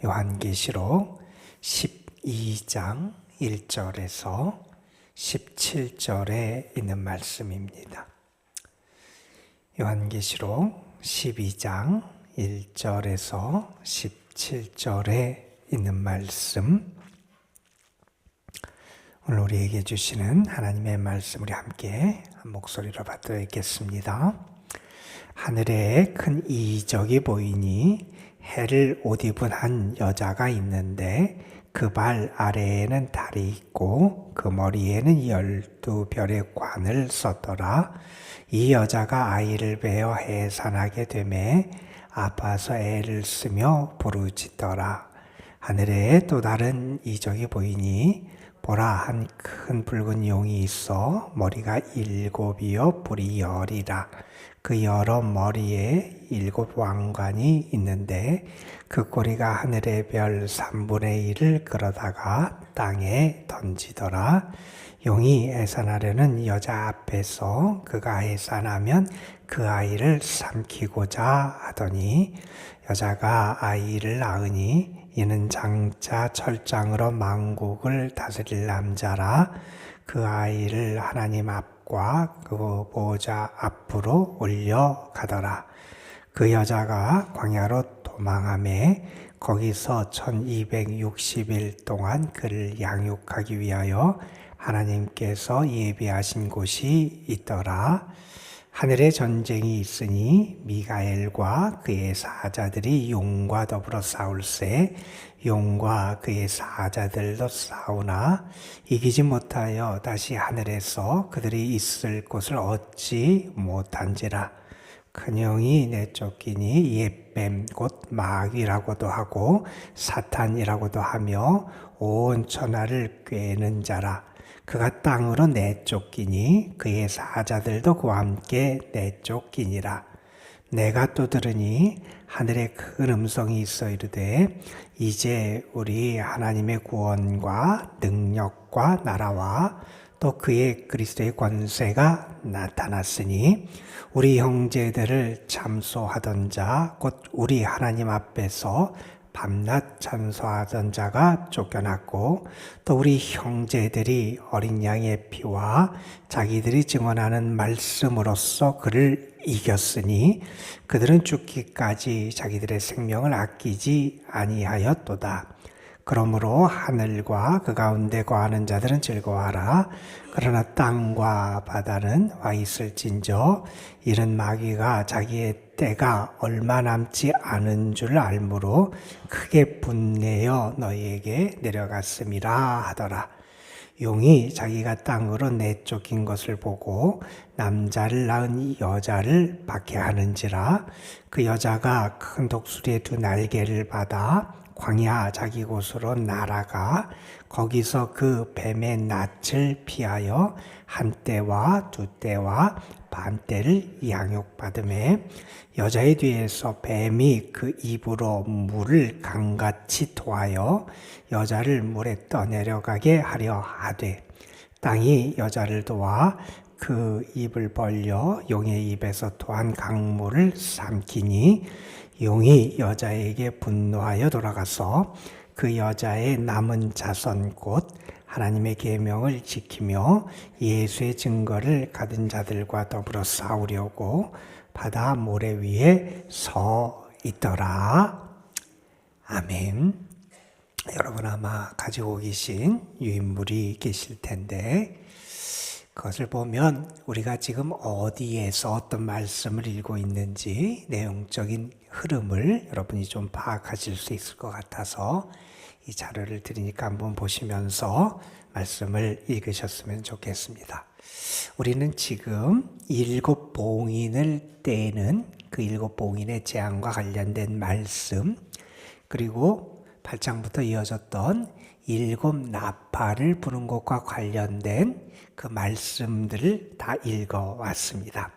요한계시록 12장 1절에서 17절에 있는 말씀입니다. 요한계시록 12장 1절에서 17절에 있는 말씀, 오늘 우리에게 주시는 하나님의 말씀 우리 함께 한 목소리로 받들겠습니다. 하늘에 큰 이적이 보이니 해를 옷 입은 한 여자가 있는데 그 발 아래에는 달이 있고 그 머리에는 12별의 관을 썼더라. 이 여자가 아이를 베어 해산하게 되매 아파서 애를 쓰며 부르짖더라. 하늘에 또 다른 이적이 보이니 보라, 한 큰 붉은 용이 있어 머리가 7이요 뿔이 10이라. 그 여러 머리에 7 왕관이 있는데 그 꼬리가 하늘의 별 3분의 1을 끌어다가 땅에 던지더라. 용이 해산하려는 여자 앞에서 그가 해산하면 그 아이를 삼키고자 하더니 여자가 아이를 낳으니 이는 장차 철장으로 만국을 다스릴 남자라. 그 아이를 하나님 앞과 그 보호자 앞으로 올려가더라. 그 여자가 광야로 도망하매 거기서 1260일 동안 그를 양육하기 위하여 하나님께서 예비하신 곳이 있더라. 하늘에 전쟁이 있으니 미가엘과 그의 사자들이 용과 더불어 싸울세. 용과 그의 사자들도 싸우나 이기지 못하여 다시 하늘에서 그들이 있을 곳을 얻지 못한지라. 큰 영이 내쫓기니 옛뱀 곧 마귀라고도 하고 사탄이라고도 하며 온 천하를 꿰는 자라. 그가 땅으로 내쫓기니 그의 사자들도 그와 함께 내쫓기니라. 내가 또 들으니 하늘에 큰 음성이 있어 이르되 이제 우리 하나님의 구원과 능력과 나라와 또 그의 그리스도의 권세가 나타났으니 우리 형제들을 참소하던 자 곧 우리 하나님 앞에서 밤낮 찬송하던 자가 쫓겨났고 또 우리 형제들이 어린 양의 피와 자기들이 증언하는 말씀으로써 그를 이겼으니 그들은 죽기까지 자기들의 생명을 아끼지 아니하였도다. 그러므로 하늘과 그 가운데 거하는 자들은 즐거워하라. 그러나 땅과 바다는 와 있을진저 이른 마귀가 자기의 때가 얼마 남지 않은 줄 알므로 크게 분내어 너희에게 내려갔음이라 하더라. 용이 자기가 땅으로 내쫓긴 것을 보고 남자를 낳은 여자를 박해하는지라. 그 여자가 큰 독수리의 2 날개를 받아 광야 자기 곳으로 날아가 거기서 그 뱀의 낯을 피하여 한 때와 2 때와 반 때를 양육받으매 여자의 뒤에서 뱀이 그 입으로 물을 강같이 토하여 여자를 물에 떠내려가게 하려 하되 땅이 여자를 도와 그 입을 벌려 용의 입에서 토한 강물을 삼키니 용이 여자에게 분노하여 돌아가서 그 여자의 남은 자손 곧 하나님의 계명을 지키며 예수의 증거를 가진 자들과 더불어 싸우려고 바다 모래 위에 서 있더라. 아멘. 여러분 아마 가지고 계신 유인물이 계실 텐데 그것을 보면 우리가 지금 어디에서 어떤 말씀을 읽고 있는지 내용적인 흐름을 여러분이 좀 파악하실 수 있을 것 같아서 이 자료를 드리니까 한번 보시면서 말씀을 읽으셨으면 좋겠습니다. 우리는 지금 7 봉인을 떼는 그 7 봉인의 재앙과 관련된 말씀, 그리고 8장부터 이어졌던 7 나팔을 부는 것과 관련된 그 말씀들을 다 읽어왔습니다.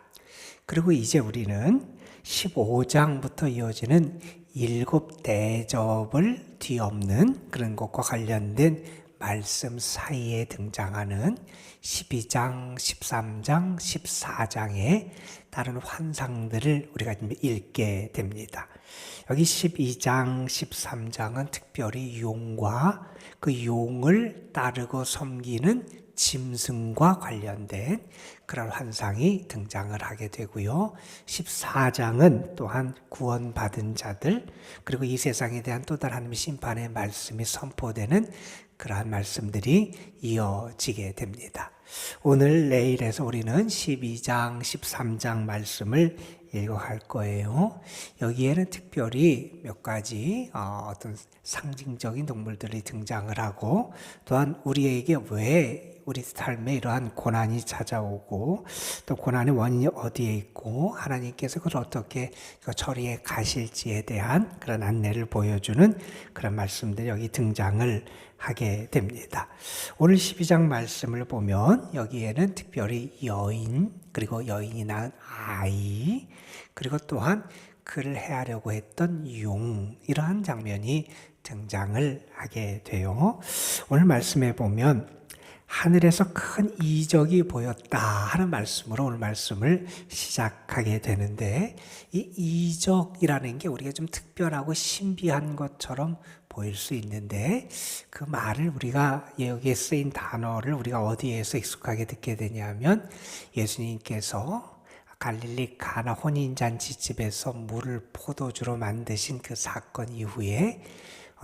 그리고 이제 우리는 15장부터 이어지는 7 대접을 뒤엎는 그런 것과 관련된 말씀 사이에 등장하는 12장, 13장, 14장의 다른 환상들을 우리가 읽게 됩니다. 여기 12장, 13장은 특별히 용과 그 용을 따르고 섬기는 짐승과 관련된 그런 환상이 등장을 하게 되고요. 14장은 또한 구원받은 자들, 그리고 이 세상에 대한 또 다른 하나님의 심판의 말씀이 선포되는 그러한 말씀들이 이어지게 됩니다. 오늘 내일에서 우리는 12장, 13장 말씀을 읽어갈 거예요. 여기에는 특별히 몇 가지 어떤 상징적인 동물들이 등장을 하고, 또한 우리에게 왜 우리 삶에 이러한 고난이 찾아오고, 또 고난의 원인이 어디에 있고 하나님께서 그걸 어떻게 처리해 가실지에 대한 그런 안내를 보여주는 그런 말씀들이 여기 등장을 하게 됩니다. 오늘 12장 말씀을 보면 여기에는 특별히 여인, 그리고 여인이 낳은 아이, 그리고 또한 그를 해하려고 했던 용, 이러한 장면이 등장을 하게 돼요. 오늘 말씀에 보면 하늘에서 큰 이적이 보였다 하는 말씀으로 오늘 말씀을 시작하게 되는데, 이 이적이라는 게 우리가 좀 특별하고 신비한 것처럼 보일 수 있는데, 그 말을 우리가 여기에 쓰인 단어를 우리가 어디에서 익숙하게 듣게 되냐면, 예수님께서 갈릴리 가나 혼인잔치집에서 물을 포도주로 만드신 그 사건 이후에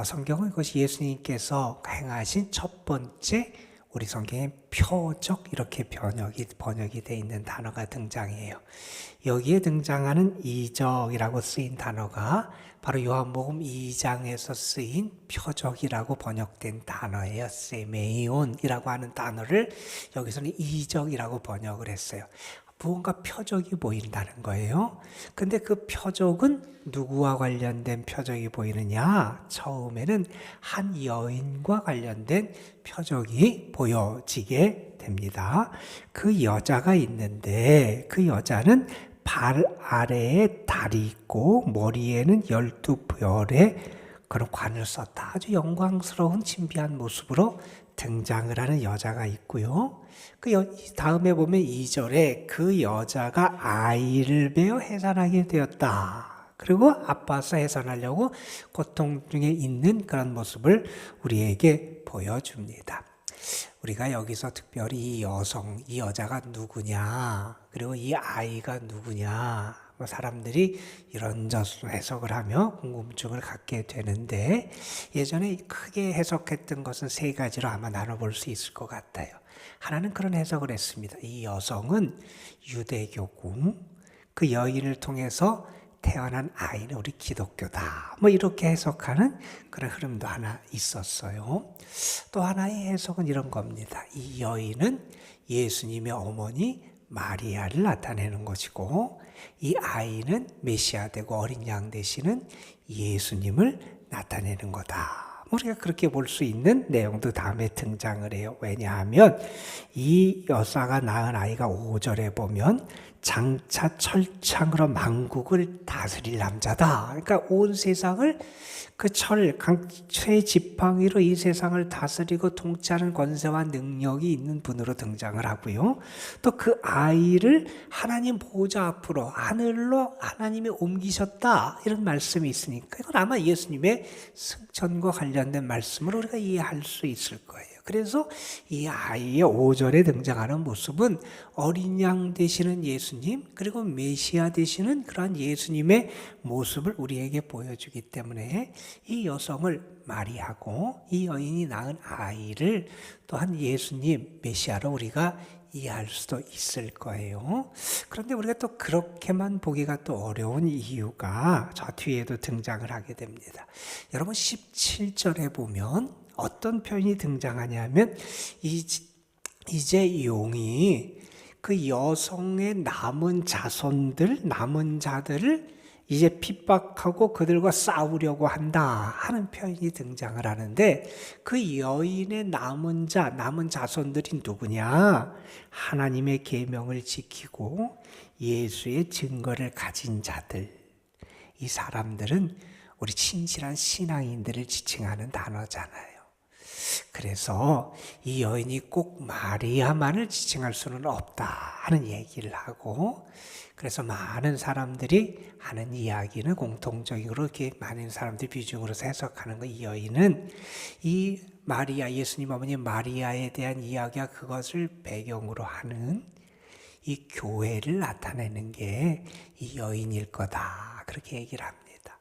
성경은 그것이 예수님께서 행하신 첫 번째, 우리 성경에 표적, 이렇게 번역이 되어 있는 단어가 등장해요. 여기에 등장하는 이적이라고 쓰인 단어가 바로 요한복음 2장에서 쓰인 표적이라고 번역된 단어예요. 세메이온이라고 하는 단어를 여기서는 이적이라고 번역을 했어요. 무언가 표적이 보인다는 거예요. 근데 그 표적은 누구와 관련된 표적이 보이느냐? 처음에는 한 여인과 관련된 표적이 보여지게 됩니다. 그 여자가 있는데, 그 여자는 발 아래에 달이 있고 머리에는 12별의 그런 관을 썼다. 아주 영광스러운 신비한 모습으로 등장을 하는 여자가 있고요. 그 다음에 보면 2절에 그 여자가 아이를 베어 해산하게 되었다. 그리고 아파서 해산하려고 고통 중에 있는 그런 모습을 우리에게 보여줍니다. 우리가 여기서 특별히 이 여성, 이 여자가 누구냐, 그리고 이 아이가 누구냐, 사람들이 이런저런 해석을 하며 궁금증을 갖게 되는데, 예전에 크게 해석했던 것은 세 가지로 아마 나눠볼 수 있을 것 같아요. 하나는 그런 해석을 했습니다. 이 여성은 유대교고 그 여인을 통해서 태어난 아이는 우리 기독교다, 이렇게 해석하는 그런 흐름도 하나 있었어요. 또 하나의 해석은 이런 겁니다. 이 여인은 예수님의 어머니 마리아를 나타내는 것이고, 이 아이는 메시아 되고 어린 양 되시는 예수님을 나타내는 거다. 우리가 그렇게 볼 수 있는 내용도 다음에 등장을 해요. 왜냐하면 이 여사가 낳은 아이가 5절에 보면 장차 철창으로 만국을 다스릴 남자다. 그러니까 온 세상을 그 강철의 지팡이로 이 세상을 다스리고 통치하는 권세와 능력이 있는 분으로 등장을 하고요. 또 그 아이를 하나님 보좌 앞으로 하늘로 하나님이 옮기셨다, 이런 말씀이 있으니까 이건 아마 예수님의 승천과 관련된 말씀을 우리가 이해할 수 있을 거예요. 그래서 이 아이의 5절에 등장하는 모습은 어린 양 되시는 예수님, 그리고 메시아 되시는 그러한 예수님의 모습을 우리에게 보여주기 때문에 이 여성을 마리아고 이 여인이 낳은 아이를 또한 예수님, 메시아로 우리가 이해할 수도 있을 거예요. 그런데 우리가 또 그렇게만 보기가 또 어려운 이유가 저 뒤에도 등장을 하게 됩니다. 여러분 17절에 보면 어떤 표현이 등장하냐면, 이제 용이 그 여성의 남은 자들을 이제 핍박하고 그들과 싸우려고 한다 하는 표현이 등장을 하는데, 그 여인의 남은 자손들이 누구냐? 하나님의 계명을 지키고 예수의 증거를 가진 자들. 이 사람들은 우리 친실한 신앙인들을 지칭하는 단어잖아요. 그래서 이 여인이 꼭 마리아만을 지칭할 수는 없다 하는 얘기를 하고, 그래서 많은 사람들이 하는 이야기는 공통적으로 이렇게 많은 사람들이 비중으로 해석하는 거, 이 여인은 이 마리아, 예수님 어머니 마리아에 대한 이야기가 그것을 배경으로 하는 이 교회를 나타내는 게 이 여인일 거다, 그렇게 얘기를 합니다.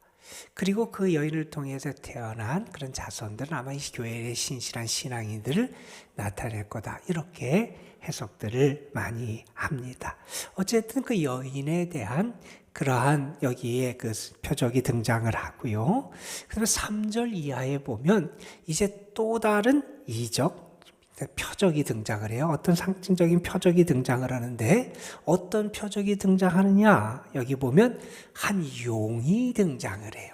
그리고 그 여인을 통해서 태어난 그런 자손들은 아마 이 교회의 신실한 신앙인들을 나타낼 거다, 이렇게 해석들을 많이 합니다. 어쨌든 그 여인에 대한 그러한 여기에 그 표적이 등장을 하고요. 그다음에 3절 이하에 보면 이제 또 다른 이적, 표적이 등장을 해요. 어떤 상징적인 표적이 등장을 하는데, 어떤 표적이 등장하느냐, 여기 보면 한 용이 등장을 해요.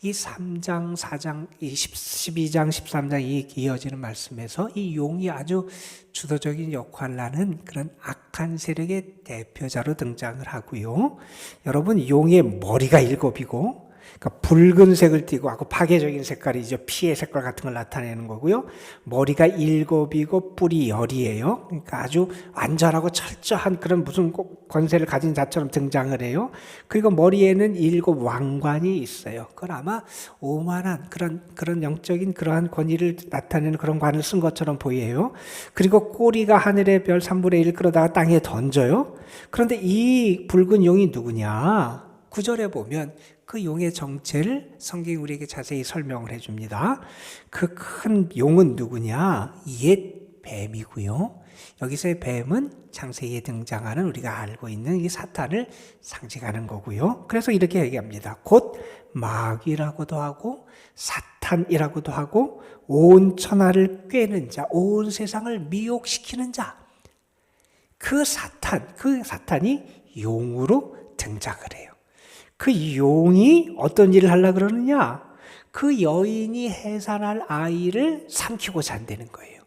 이 3장, 4장, 12장, 13장 이어지는 말씀에서 이 용이 아주 주도적인 역할을 하는 그런 악한 세력의 대표자로 등장을 하고요. 여러분, 용의 머리가 7이고, 그러니까 붉은색을 띠고 아주 파괴적인 색깔이죠. 피의 색깔 같은 걸 나타내는 거고요. 머리가 7이고 뿔이 10이에요. 그러니까 아주 완전하고 철저한 그런 무슨 권세를 가진 자처럼 등장을 해요. 그리고 머리에는 7 왕관이 있어요. 그건 아마 오만한 그런 영적인 그러한 권위를 나타내는 그런 관을 쓴 것처럼 보여요. 그리고 꼬리가 하늘의 별 3분의 1 끌어다가 땅에 던져요. 그런데 이 붉은 용이 누구냐? 9절에 보면 그 용의 정체를 성경이 우리에게 자세히 설명을 해줍니다. 그 큰 용은 누구냐? 옛 뱀이고요. 여기서의 뱀은 창세기에 등장하는 우리가 알고 있는 이 사탄을 상징하는 거고요. 그래서 이렇게 얘기합니다. 곧 마귀라고도 하고 사탄이라고도 하고 온 천하를 꿰는 자, 온 세상을 미혹시키는 자. 그 사탄이 용으로 등장을 해요. 그 용이 어떤 일을 하려고 그러느냐? 그 여인이 해산할 아이를 삼키고자 한다는 거예요.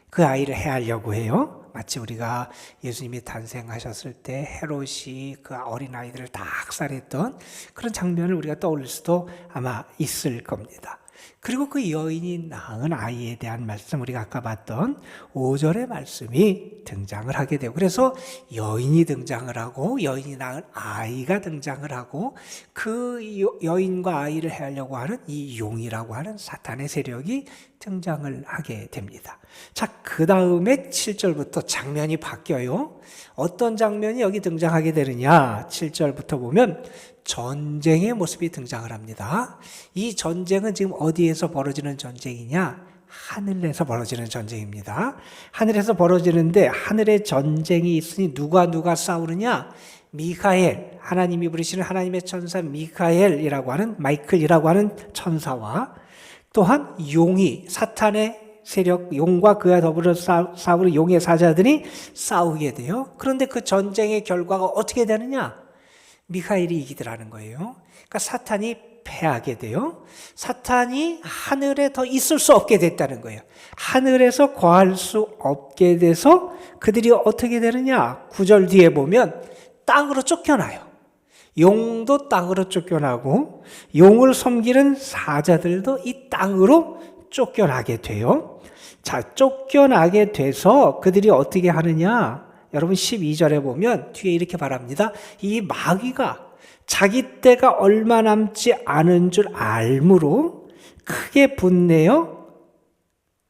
그 아이를 해하려고 해요. 마치 우리가 예수님이 탄생하셨을 때 헤롯이 그 어린아이들을 다 학살했던 그런 장면을 우리가 떠올릴 수도 아마 있을 겁니다. 그리고 그 여인이 낳은 아이에 대한 말씀, 우리가 아까 봤던 5절의 말씀이 등장을 하게 되고, 그래서 여인이 등장을 하고 여인이 낳은 아이가 등장을 하고 그 여인과 아이를 해하려고 하는 이 용이라고 하는 사탄의 세력이 등장을 하게 됩니다. 자, 그 다음에 7절부터 장면이 바뀌어요. 어떤 장면이 여기 등장하게 되느냐? 7절부터 보면 전쟁의 모습이 등장을 합니다. 이 전쟁은 지금 어디에서 벌어지는 전쟁이냐? 하늘에서 벌어지는 전쟁입니다. 하늘에서 벌어지는데 하늘에 전쟁이 있으니 누가 싸우느냐? 미카엘, 하나님이 부르시는 하나님의 천사 미카엘이라고 하는, 마이클이라고 하는 천사와 또한 용이, 사탄의 세력, 용과 그와 더불어 싸우는 용의 사자들이 싸우게 돼요. 그런데 그 전쟁의 결과가 어떻게 되느냐? 미카엘이 이기더라는 거예요. 그러니까 사탄이 패하게 돼요. 사탄이 하늘에 더 있을 수 없게 됐다는 거예요. 하늘에서 거할 수 없게 돼서 그들이 어떻게 되느냐? 9절 뒤에 보면 땅으로 쫓겨나요. 용도 땅으로 쫓겨나고 용을 섬기는 사자들도 이 땅으로 쫓겨나게 돼요. 자, 쫓겨나게 돼서 그들이 어떻게 하느냐? 여러분 12절에 보면 뒤에 이렇게 말합니다. 이 마귀가 자기 때가 얼마 남지 않은 줄 알므로 크게 분내어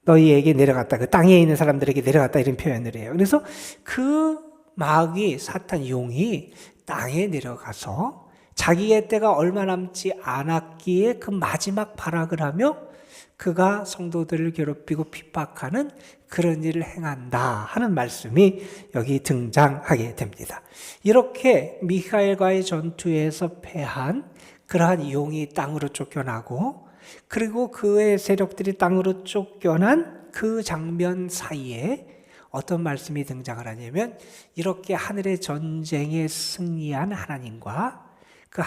너희에게 내려갔다. 그 땅에 있는 사람들에게 내려갔다, 이런 표현을 해요. 그래서 그 마귀, 사탄, 용이 땅에 내려가서 자기의 때가 얼마 남지 않았기에 그 마지막 발악을 하며 그가 성도들을 괴롭히고 핍박하는 그런 일을 행한다 하는 말씀이 여기 등장하게 됩니다. 이렇게 미카엘과의 전투에서 패한 그러한 용이 땅으로 쫓겨나고, 그리고 그의 세력들이 땅으로 쫓겨난 그 장면 사이에 어떤 말씀이 등장을 하냐면, 이렇게 하늘의 전쟁에 승리한 하나님과 그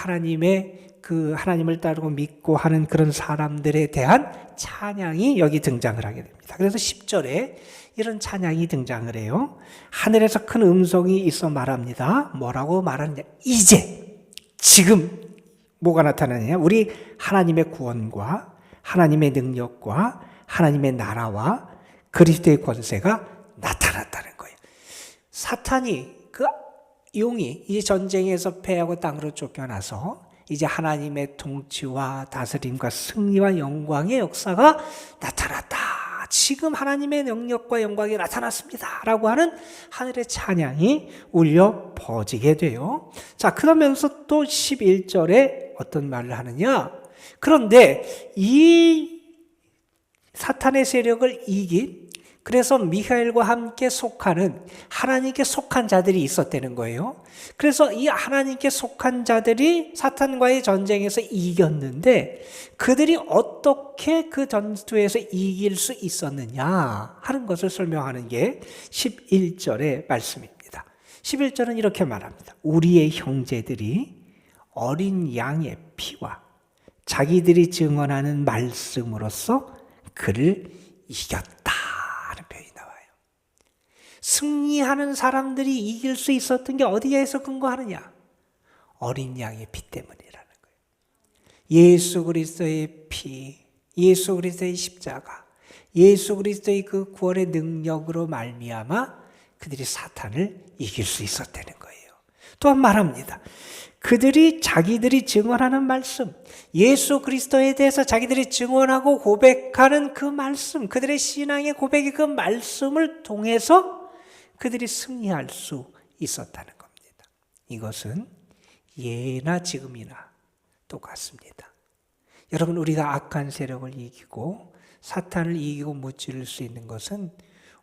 하나님을 따르고 믿고 하는 그런 사람들에 대한 찬양이 여기 등장을 하게 됩니다. 그래서 10절에 이런 찬양이 등장을 해요. 하늘에서 큰 음성이 있어 말합니다. 뭐라고 말하느냐? 지금 뭐가 나타나느냐? 우리 하나님의 구원과 하나님의 능력과 하나님의 나라와 그리스도의 권세가 나타났다는 거예요. 사탄이, 그 용이 이제 전쟁에서 패하고 땅으로 쫓겨나서 이제 하나님의 통치와 다스림과 승리와 영광의 역사가 나타났다. 지금 하나님의 능력과 영광이 나타났습니다. 라고 하는 하늘의 찬양이 울려 퍼지게 돼요. 자, 그러면서 또 11절에 어떤 말을 하느냐? 그런데 이 사탄의 세력을 이긴, 그래서 미카엘과 함께 속하는 하나님께 속한 자들이 있었다는 거예요. 그래서 이 하나님께 속한 자들이 사탄과의 전쟁에서 이겼는데 그들이 어떻게 그 전투에서 이길 수 있었느냐 하는 것을 설명하는 게 11절의 말씀입니다. 11절은 이렇게 말합니다. 우리의 형제들이 어린 양의 피와 자기들이 증언하는 말씀으로써 그를 이겼다. 승리하는 사람들이 이길 수 있었던 게 어디에서 근거하느냐? 어린 양의 피 때문이라는 거예요. 예수 그리스도의 피, 예수 그리스도의 십자가, 예수 그리스도의 그 구원의 능력으로 말미암아 그들이 사탄을 이길 수 있었다는 거예요. 또한 말합니다. 그들이 자기들이 증언하는 말씀, 예수 그리스도에 대해서 자기들이 증언하고 고백하는 그 말씀, 그들의 신앙의 고백의 그 말씀을 통해서 그들이 승리할 수 있었다는 겁니다. 이것은 예나 지금이나 똑같습니다. 여러분, 우리가 악한 세력을 이기고 사탄을 이기고 무찌를 수 있는 것은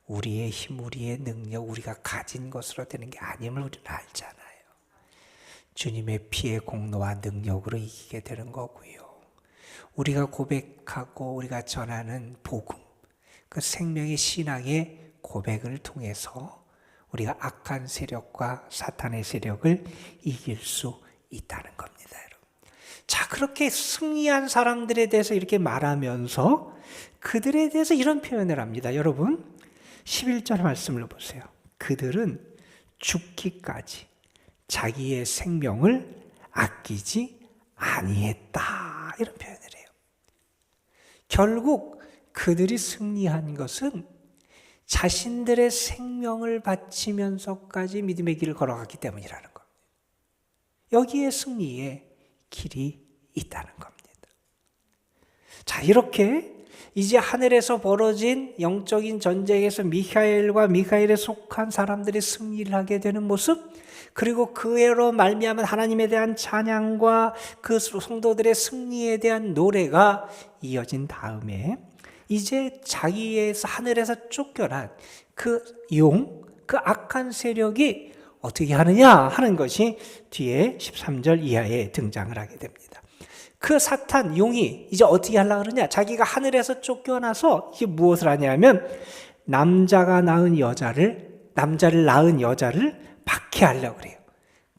우리의 힘, 우리의 능력, 우리가 가진 것으로 되는 게 아님을 우리는 알잖아요. 주님의 피의 공로와 능력으로 이기게 되는 거고요. 우리가 고백하고 우리가 전하는 복음, 그 생명의 신앙의 고백을 통해서 우리가 악한 세력과 사탄의 세력을 이길 수 있다는 겁니다, 여러분. 자, 그렇게 승리한 사람들에 대해서 이렇게 말하면서 그들에 대해서 이런 표현을 합니다. 여러분, 11절 말씀을 보세요. 그들은 죽기까지 자기의 생명을 아끼지 아니했다. 이런 표현을 해요. 결국 그들이 승리한 것은 자신들의 생명을 바치면서까지 믿음의 길을 걸어갔기 때문이라는 겁니다. 여기에 승리의 길이 있다는 겁니다. 자, 이렇게 이제 하늘에서 벌어진 영적인 전쟁에서 미카엘에 속한 사람들이 승리를 하게 되는 모습, 그리고 그애로 말미암은 하나님에 대한 찬양과 그 성도들의 승리에 대한 노래가 이어진 다음에 이제 자기에서 하늘에서 쫓겨난 그 그 악한 세력이 어떻게 하느냐 하는 것이 뒤에 13절 이하에 등장을 하게 됩니다. 그 사탄, 용이 이제 어떻게 하려고 그러냐? 자기가 하늘에서 쫓겨나서 이게 무엇을 하냐면 남자를 낳은 여자를 박해하려고 그래요.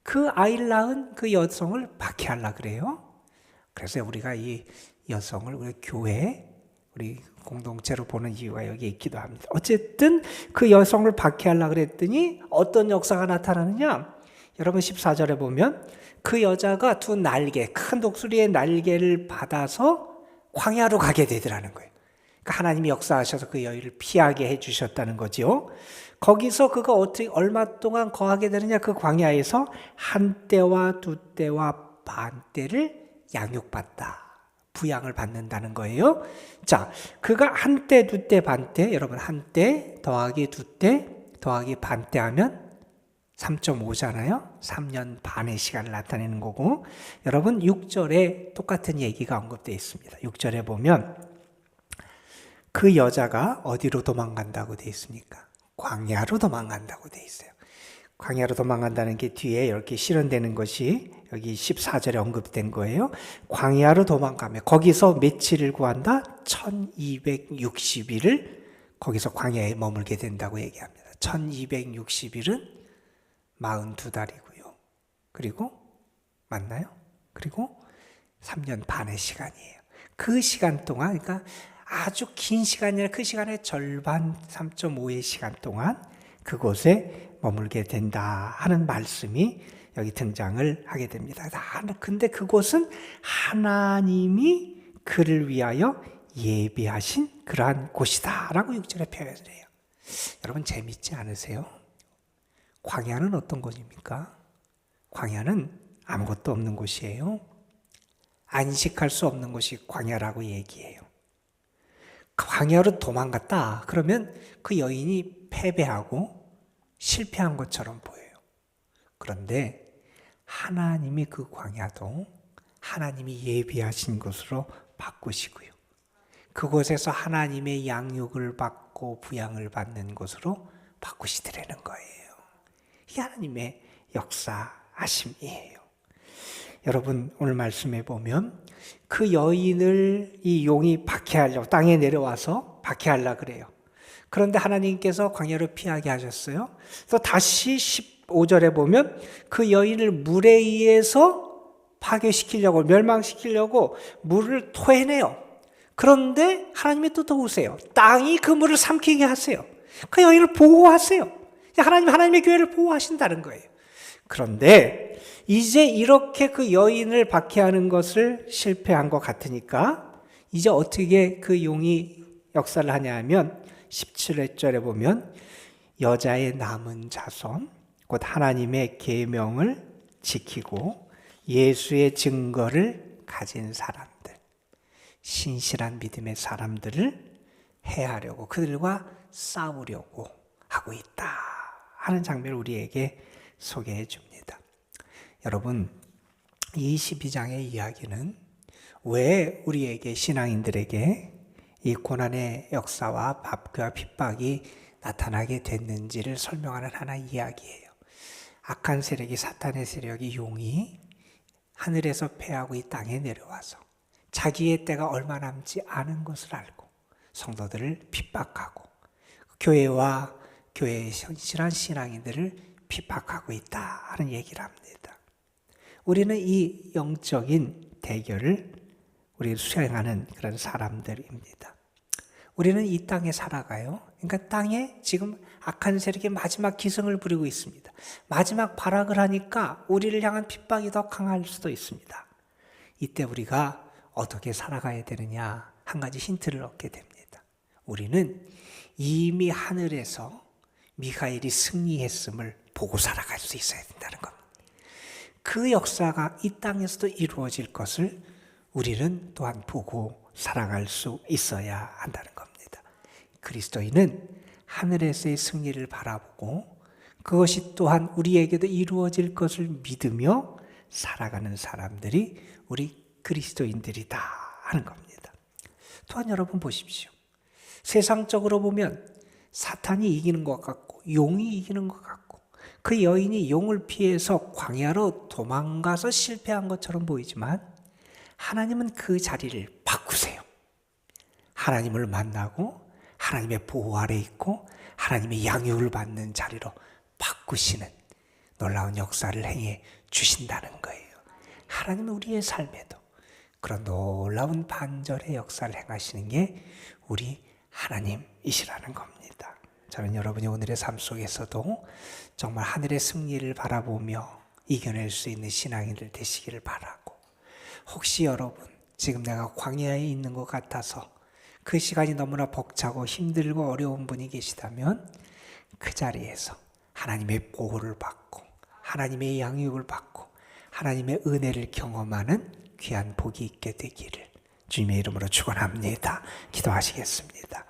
그 아이를 낳은 그 여성을 박해하려고 그래요. 그래서 우리가 이 여성을 우리 교회, 우리 공동체로 보는 이유가 여기 있기도 합니다. 어쨌든 그 여성을 박해하려고 그랬더니 어떤 역사가 나타나느냐? 여러분 14절에 보면 그 여자가 두 날개, 큰 독수리의 날개를 받아서 광야로 가게 되더라는 거예요. 그러니까 하나님이 역사하셔서 그 여인을 피하게 해주셨다는 거죠. 거기서 그가 어떻게 얼마 동안 거하게 되느냐? 그 광야에서 한 때와 두 때와 반 때를 양육받다. 부양을 받는다는 거예요. 자, 그가 한 때, 두 때, 반 때, 여러분 한 때 더하기 두 때 더하기 반 때 하면 3.5잖아요. 3년 반의 시간을 나타내는 거고, 여러분 6절에 똑같은 얘기가 언급되어 있습니다. 6절에 보면 그 여자가 어디로 도망간다고 되어 있습니까? 광야로 도망간다고 되어 있어요. 광야로 도망간다는 게 뒤에 이렇게 실현되는 것이 여기 14절에 언급된 거예요. 광야로 도망가며 거기서 며칠을 구한다? 1260일을 거기서 광야에 머물게 된다고 얘기합니다. 1260일은 42달이고요. 그리고 맞나요? 그리고 3년 반의 시간이에요. 그 시간 동안, 그러니까 아주 긴 시간이 아니라 그 시간의 절반, 3.5의 시간 동안 그곳에 머물게 된다 하는 말씀이 여기 등장을 하게 됩니다. 근데 그곳은 하나님이 그를 위하여 예비하신 그러한 곳이다 라고 6절에 표현을 해요. 여러분 재밌지 않으세요? 광야는 어떤 곳입니까? 광야는 아무것도 없는 곳이에요. 안식할 수 없는 곳이 광야라고 얘기해요. 광야로 도망갔다 그러면 그 여인이 패배하고 실패한 것처럼 보여요. 그런데 하나님이 그 광야도 하나님이 예비하신 곳으로 바꾸시고요. 그곳에서 하나님의 양육을 받고 부양을 받는 곳으로 바꾸시더라는 거예요. 이게 하나님의 역사하심이에요. 여러분 오늘 말씀해 보면 그 여인을 이 용이 박해하려고 땅에 내려와서 박해하려고 그래요. 그런데 하나님께서 광야를 피하게 하셨어요. 또 다시 15절에 보면 그 여인을 물에 의해서 파괴시키려고 멸망시키려고 물을 토해내요. 그런데 하나님이 또 도우세요. 땅이 그 물을 삼키게 하세요. 그 여인을 보호하세요. 하나님의 교회를 보호하신다는 거예요. 그런데 이제 이렇게 그 여인을 박해하는 것을 실패한 것 같으니까 이제 어떻게 그 용이 역사를 하냐 하면 17절에 보면 여자의 남은 자손 곧 하나님의 계명을 지키고 예수의 증거를 가진 사람들, 신실한 믿음의 사람들을 해하려고 그들과 싸우려고 하고 있다 하는 장면을 우리에게 소개해 줍니다. 여러분, 이 12장의 이야기는 왜 우리에게 신앙인들에게 이 고난의 역사와 밥과 핍박이 나타나게 됐는지를 설명하는 하나의 이야기예요. 악한 세력이 사탄의 세력이 용이 하늘에서 패하고 이 땅에 내려와서 자기의 때가 얼마 남지 않은 것을 알고 성도들을 핍박하고 교회와 교회의 현실한 신앙인들을 핍박하고 있다 하는 얘기를 합니다. 우리는 이 영적인 대결을 우리 수행하는 그런 사람들입니다. 우리는 이 땅에 살아가요. 그러니까 땅에 지금 악한 세력이 마지막 기승을 부리고 있습니다. 마지막 발악을 하니까 우리를 향한 핍박이 더 강할 수도 있습니다. 이때 우리가 어떻게 살아가야 되느냐 한 가지 힌트를 얻게 됩니다. 우리는 이미 하늘에서 미가엘이 승리했음을 보고 살아갈 수 있어야 된다는 겁니다. 그 역사가 이 땅에서도 이루어질 것을 우리는 또한 보고 살아갈 수 있어야 한다는 겁니다. 그리스도인은 하늘에서의 승리를 바라보고 그것이 또한 우리에게도 이루어질 것을 믿으며 살아가는 사람들이 우리 그리스도인들이다 하는 겁니다. 또한 여러분 보십시오. 세상적으로 보면 사탄이 이기는 것 같고 용이 이기는 것 같고 그 여인이 용을 피해서 광야로 도망가서 실패한 것처럼 보이지만 하나님은 그 자리를 바꾸세요. 하나님을 만나고 하나님의 보호 아래 있고 하나님의 양육을 받는 자리로 바꾸시는 놀라운 역사를 행해 주신다는 거예요. 하나님은 우리의 삶에도 그런 놀라운 반절의 역사를 행하시는 게 우리 하나님이시라는 겁니다. 저는 여러분이 오늘의 삶 속에서도 정말 하늘의 승리를 바라보며 이겨낼 수 있는 신앙인들 되시기를 바라고, 혹시 여러분 지금 내가 광야에 있는 것 같아서 그 시간이 너무나 벅차고 힘들고 어려운 분이 계시다면 그 자리에서 하나님의 보호를 받고 하나님의 양육을 받고 하나님의 은혜를 경험하는 귀한 복이 있게 되기를 주님의 이름으로 축원합니다. 기도하시겠습니다.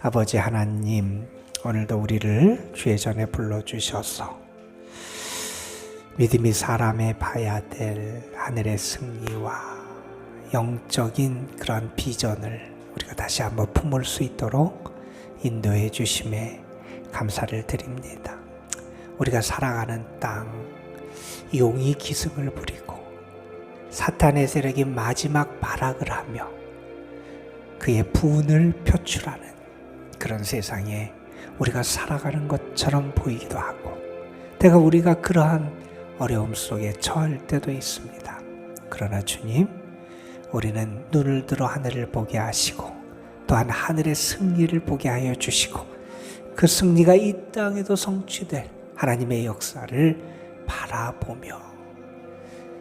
아버지 하나님, 오늘도 우리를 주의 전에 불러주셔서 믿음이 사람의 봐야 될 하늘의 승리와 영적인 그런 비전을 우리가 다시 한번 품을 수 있도록 인도해 주심에 감사를 드립니다. 우리가 살아가는 땅, 용이 기승을 부리고 사탄의 세력이 마지막 발악을 하며 그의 분을 표출하는 그런 세상에 우리가 살아가는 것처럼 보이기도 하고, 때가 우리가 그러한 어려움 속에 처할 때도 있습니다. 그러나 주님, 우리는 눈을 들어 하늘을 보게 하시고 또한 하늘의 승리를 보게 하여 주시고 그 승리가 이 땅에도 성취될 하나님의 역사를 바라보며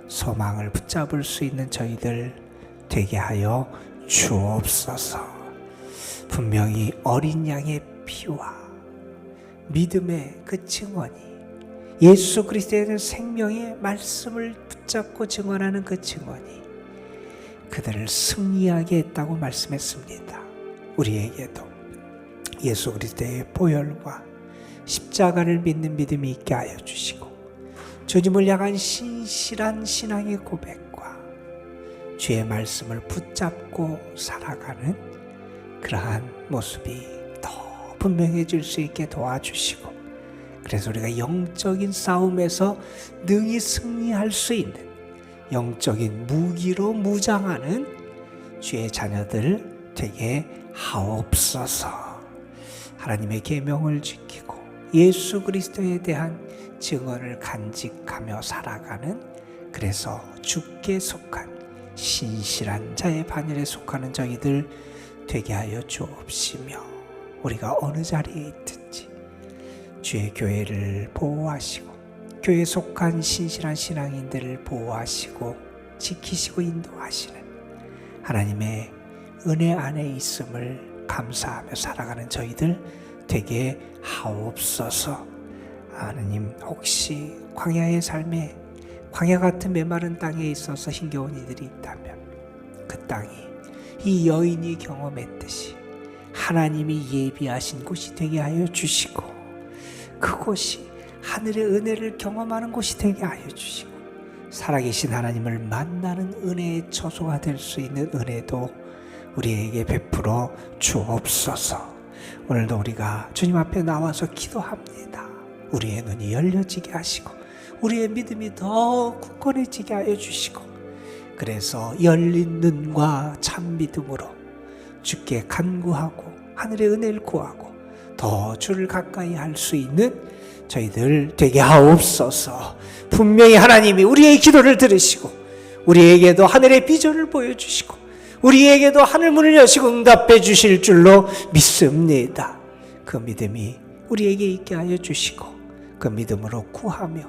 소망을 붙잡을 수 있는 저희들 되게 하여 주옵소서. 분명히 어린 양의 피와 믿음의 그 증언이, 예수 그리스도에 대한 생명의 말씀을 붙잡고 증언하는 그 증언이 그들을 승리하게 했다고 말씀했습니다. 우리에게도 예수 그리스도의 보혈과 십자가를 믿는 믿음이 있게 하여 주시고, 주님을 향한 신실한 신앙의 고백과 주의 말씀을 붙잡고 살아가는 그러한 모습이 더 분명해질 수 있게 도와주시고, 그래서 우리가 영적인 싸움에서 능히 승리할 수 있는 영적인 무기로 무장하는 주의 자녀들 되게 하옵소서. 하나님의 계명을 지키고 예수 그리스도에 대한 증언을 간직하며 살아가는, 그래서 주께 속한 신실한 자의 반열에 속하는 저희들 되게 하여 주옵시며, 우리가 어느 자리에 있든지 주의 교회를 보호하시고 교회에 속한 신실한 신앙인들을 보호하시고 지키시고 인도하시는 하나님의 은혜 안에 있음을 감사하며 살아가는 저희들 되게 하옵소서. 하나님, 혹시 광야의 삶에, 광야 같은 메마른 땅에 있어서 힘겨운 이들이 있다면 그 땅이 이 여인이 경험했듯이 하나님이 예비하신 곳이 되게 하여 주시고, 그곳이 하늘의 은혜를 경험하는 곳이 되게 하여 주시고, 살아계신 하나님을 만나는 은혜의 처소가 될 수 있는 은혜도 우리에게 베풀어 주옵소서. 오늘도 우리가 주님 앞에 나와서 기도합니다. 우리의 눈이 열려지게 하시고 우리의 믿음이 더 굳건해지게 하여 주시고, 그래서 열린 눈과 참 믿음으로 주께 간구하고 하늘의 은혜를 구하고 더 주를 가까이 할 수 있는 저희들 되게 하옵소서. 분명히 하나님이 우리의 기도를 들으시고 우리에게도 하늘의 비전을 보여주시고 우리에게도 하늘문을 여시고 응답해 주실 줄로 믿습니다. 그 믿음이 우리에게 있게 하여 주시고 그 믿음으로 구하며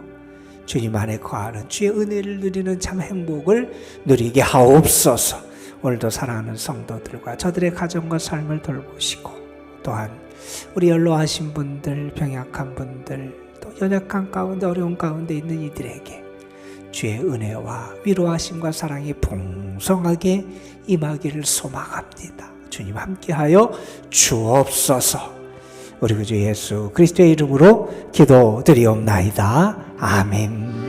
주님 안에 거하는 주의 은혜를 누리는 참 행복을 누리게 하옵소서. 오늘도 사랑하는 성도들과 저들의 가정과 삶을 돌보시고, 또한 우리 연로하신 분들, 병약한 분들, 또 연약한 가운데 어려운 가운데 있는 이들에게 주의 은혜와 위로하심과 사랑이 풍성하게 임하기를 소망합니다. 주님 함께하여 주옵소서. 우리 구주 예수 그리스도의 이름으로 기도드리옵나이다. 아멘.